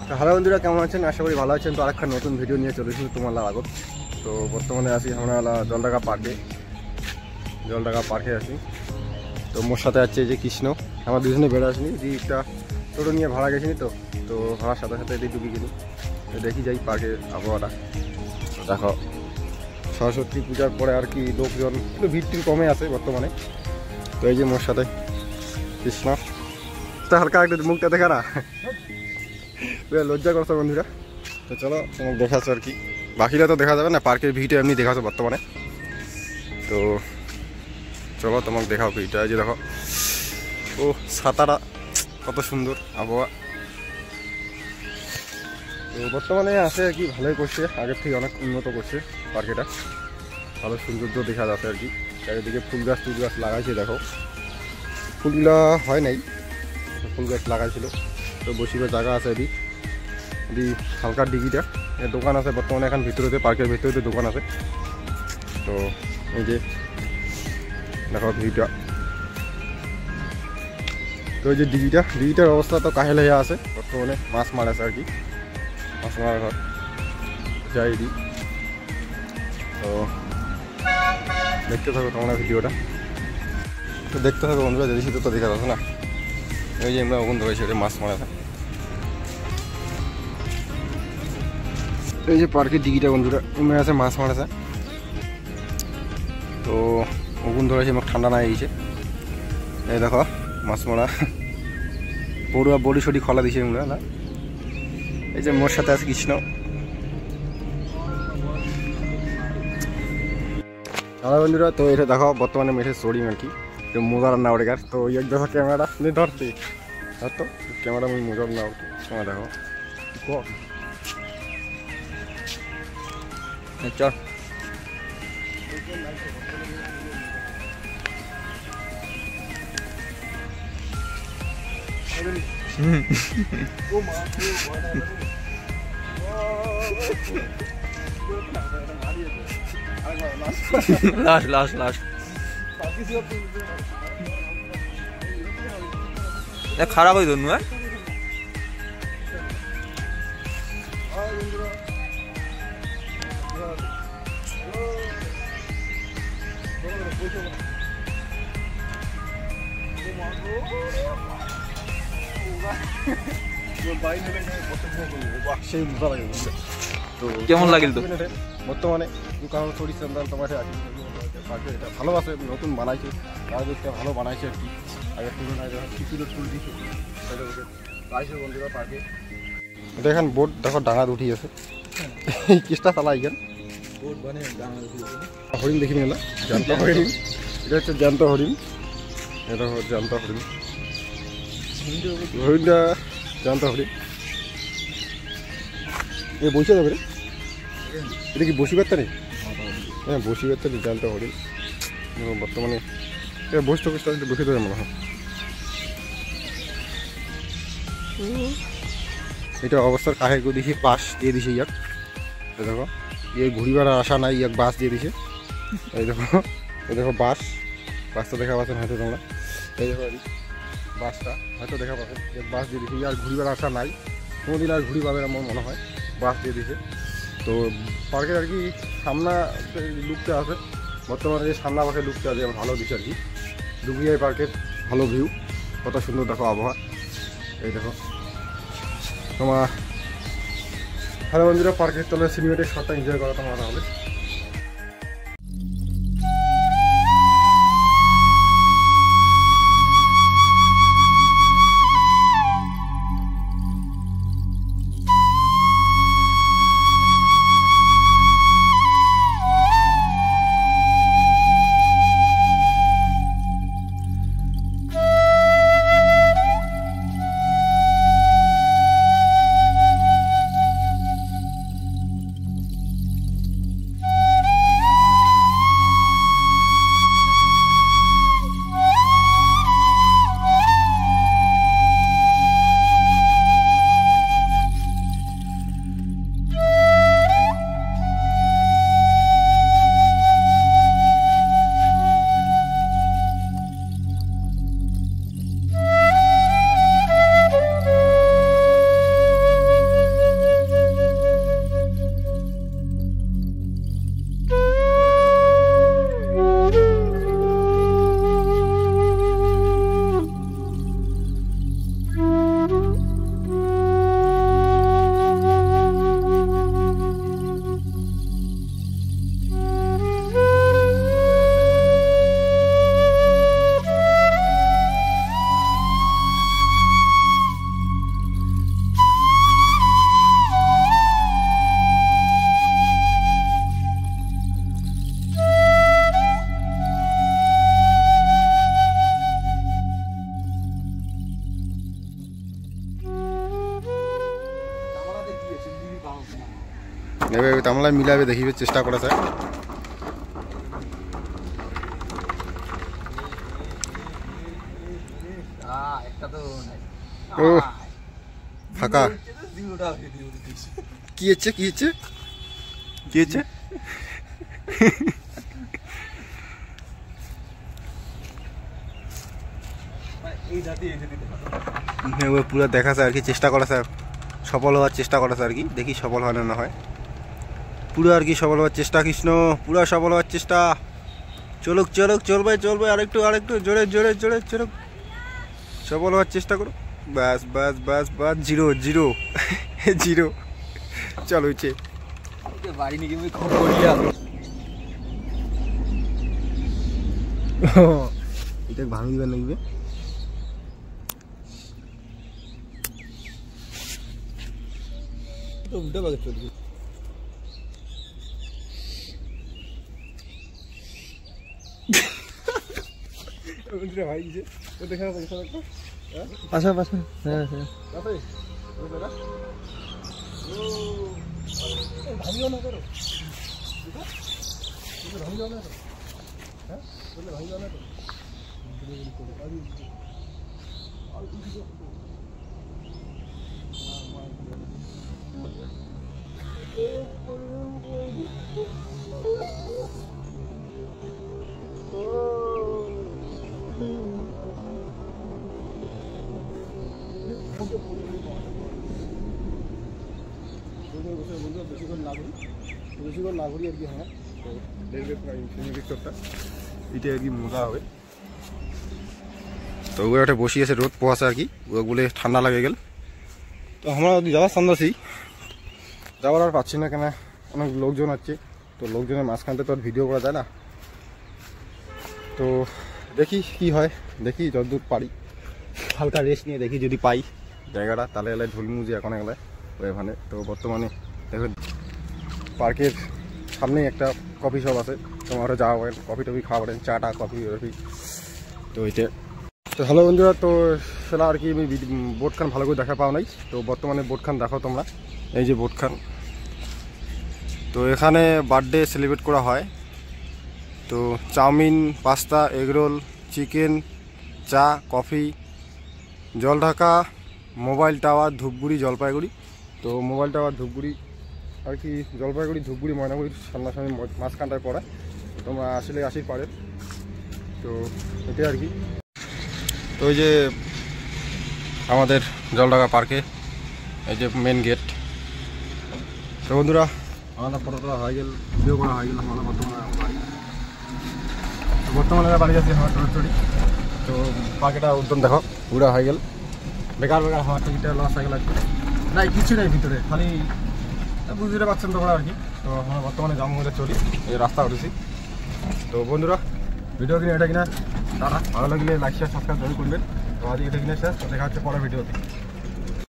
তো হ্যালো বন্ধুরা, কেমন আছেন? আশা করি ভালো আছেন। তো আরেকটা নতুন ভিডিও নিয়ে চলে এসেছি তোমার আগত। তো বর্তমানে আছি আমরা জলডাঙ্গা পার্কে আছি। তো মোর সাথে আছে যে কৃষ্ণ, আমার দুজনে বেড়ে আসিনি, একটা টোটো নিয়ে ভাড়া গেছিনি। তো ভাড়ার সাথে সাথে এদিকে ঢুকে গেলি। তো দেখি যাই পার্কের আবহাওয়াটা। দেখো সরস্বতী পূজার পরে আর কি লোকজন একটু ভিড় কমে আছে বর্তমানে। তো এই যে মোর সাথে কৃষ্ণ, তা হালকা একটু মুখটা দেখা না, লজ্জা করছো বন্ধুরা। তো চলো তোমাকে দেখাচ্ছ আর কি, বাকিরা তো দেখা যাবে না, পার্কের ভিড়টা এমনি দেখাচ্ছ বর্তমানে। তো চলো তোমাকে দেখাও ভিড়টা। এই যে দেখো, ও ছাতাটা কত সুন্দর আবহাওয়া। তো বর্তমানে আছে আর কি, ভালোই করছে, আগের থেকে অনেক উন্নত করছে পার্কেটা, ভালো সৌন্দর্য দেখা যাচ্ছে আর কি। চারিদিকে ফুল গাছ লাগাইছে, দেখো ফুলগুলা হয় নাই, ফুল গাছ লাগাইছিল। তো বসিবার জায়গা আছে এদিক হালকা ডিগিটা, দোকান আছে বর্তমানে এখন ভিতরেতে, পার্কের ভিতরেতে দোকান আছে। তো এই যে দেখো ভিউটা। তো এই যে ডিগিটার অবস্থা তো কাহেল হয়ে আছে বর্তমানে, মাছ মারাছে আর কি, মাছ মারা ঘর যাই দি। তো দেখতে থাকো তোমরা ভিডিওটা, তো দেখতে থাকো বন্ধুরা, যদি শীত তো দেখা যাচ্ছে না। এই যে আমরা ওখান ধরেছি, ওটা মাছ মারাছে। এই যে পার্কের ডিগিটা বন্ধুরা, উমে আছে মাছ মারাছে। তো ওগুন ধরেছে, আমার ঠান্ডা না গেছে। এই দেখো মাছ মারা, পড়ুয়া বড়ি সড়ি খোলা দিছে এগুলো না। এই যে মোর সাথে আছে কৃষ্ণ। হ্যালো বন্ধুরা, তো এটা দেখো বর্তমানে মেঠে চড়িং আর কি, মোজার না ওটার। তো ওই এক দেখো ক্যামেরাটা নিয়ে ধরতে ধরতো, ক্যামেরা আমি মোজার না ওটা তোমার দেখো চল। লাস্ট খারাপ হয়ে ধরনু। কেমন লাগিল? তো বর্তমানে দোকান চড়ি চন্দন তোমাকে এটা ভালোবাসে, নতুন বানাইছে, কাজটা ভালো বানাইছে আর কি। আগের তুলনায় কিছুটা ফুল দিচ্ছে বন্ধুরা পার্কে। এটা এখন বোট দেখো ডাঙা উঠি আছে, চেষ্টা চালা এখান বোট মানে হরিণ দেখি নিল, জ্যান্ত হরিণ। এটা হচ্ছে জ্যান্ত হরিণ, এটা জ্যান্ত হরিণ, হরিণটা জ্যান্ত হরিণ। এ বসে যাবে রে, এটা কি বসি পারতা নেই? হ্যাঁ বসি পারতা নেই, জ্যান্ত হরিণ বর্তমানে। এটা বসতে বসে দেবে মনে হয়। এটা অবস্থার কাহে গো দিছি, বাস দিয়ে দিছে ইয়াক। দেখো ইয়ে ঘুরিবার আশা নাই, ইয়াক বাস দিয়ে দিছে। এই দেখো বাসটা দেখা পাচ্ছেন হয়তো তোমরা। এই দেখো বাসটা হয়তো দেখা পাচ্ছেন, এক বাস দিয়ে দিছে। ইয়ার ঘুরিবার আশা নাই, কোনোদিন আর ঘুরি পাবে আমার মনে হয়, বাস দিয়ে দিছে। তো পার্কের আর কি সামনা লুকটা আছে বর্তমানে, যে সামনা পাখে লুকটা আছে ভালো দিচ্ছে আর কি। ডুবিয়াই পার্কের ভালো ভিউ, কত সুন্দর দেখো আবহাওয়া। এই দেখো তোমার হ্যালো বন্ধুরা, পার্কের তলে সিনেমেটিক শটটা এনজয় করা তোমার তাহলে। নেবে তামলায় মিলাবে দেখিবে চেষ্টা করেছে। ও ফাঁকা কি হচ্ছে কি হচ্ছে কি হচ্ছে? পুরো দেখাছে আর কি, চেষ্টা করেছে, সফল হওয়ার চেষ্টা করেছে আর কি, দেখি সফল হয় না হয়। পুরো আর কি সফল হওয়ার চেষ্টা কৃষ্ণ, পুরো সফল হওয়ার চেষ্টা। চলুক চলুক, চলবে চলবে, আরেকটু আরেকটু জোরে জোরে জোরে চলুক, সফল হওয়ার চেষ্টা করো। বাস বাস বাস বাস, জিরো জিরো জিরো। চল হচ্ছে বাড়ি নিয়ে গিয়ে খুব বড়িয়া এটা ভাঙি দিবেন লাগবে। উল্টা বাগে চলবে। ভাই দেখা পাশা পাশা। হ্যাঁ হ্যাঁ ভাঙিও না করো, ভাঙিও না করো, হ্যাঁ ভাঙিও না করো। বেশিক্ষণ না ঘুরি আর কি। হ্যাঁ দেখবে পিকচারটা, এটা আর কি মজা হবে। তো ওগুলো একটা বসিয়েছে রোদ পোহাছে আর কি, ওগুলো ঠান্ডা লাগে গেল। তো আমরা যাওয়ার সামনাছি, যাওয়ার আর পাচ্ছি না কেন, অনেক লোকজন আছে। তো লোকজনের মাঝখানতে তো আর ভিডিও করা যায় না। তো দেখি কি হয়, দেখি যতদূর পারি, হালকা রেস্ট নিয়ে দেখি যদি পাই জায়গাটা, তাহলে এলাকায় ঢুলমুজি এখন এলাকায় ওইখানে। তো বর্তমানে দেখুন পার্কের সামনেই একটা কফি শপ আছে, তোমারও যাওয়া পারেন, কফি টফি খাওয়া পারেন, চাটা কফি টফি। তো এইটা তো হ্যালো বন্ধুরা, তো সেটা আর কি আমি বোটখান ভালো করে দেখা পাও নাই। তো বর্তমানে বোটখান দেখো তোমরা, এই যে বোটখান। তো এখানে বার্থডে সেলিব্রেট করা হয়। তো চাউমিন, পাস্তা, এগরোল, চিকেন, চা, কফি, জল ঢাকা, মোবাইল টাওয়ার, ধূপগুড়ি, জলপাইগুড়ি। তো মোবাইল টাওয়ার ধূপগুড়ি আর কি, জলপাইগুড়ি, ধূপগুড়ি, ময়নাগুড়ির সামনাসামনি মাঝখানটায় পড়ে। তোমরা আসলে আসি পারে। তো এটাই আর কি। তো ওই যে আমাদের জলঢাকা পার্কে এই যে মেন গেট। তো বন্ধুরা আমাদের ফটো তোলা হয়ে গেল, ভিডিও করা হয়ে গেল। আমরা বর্তমানে বাড়ি যাচ্ছি আমার চড়ি। তো পার্কেটা উদ্যম দেখো পুরা হয়ে গেল, বেকার বেকার হওয়ার টিকিটটা লস হয়ে গেল আর কি। নাই কিছু নেই ভিতরে, খালি বুঝতে পারছেন তোমরা আর কি। তো আমরা বর্তমানে জামু করে চলি, এই রাস্তা উঠেছি। তো বন্ধুরা ভিডিও কিনে এটা কিনা তারা ভালো লাগলে লাইক শেয়ার সাবস্ক্রাইব করবেন। তো আজকে এটা কিনে শেষ, দেখা হচ্ছে পরের ভিডিওতে।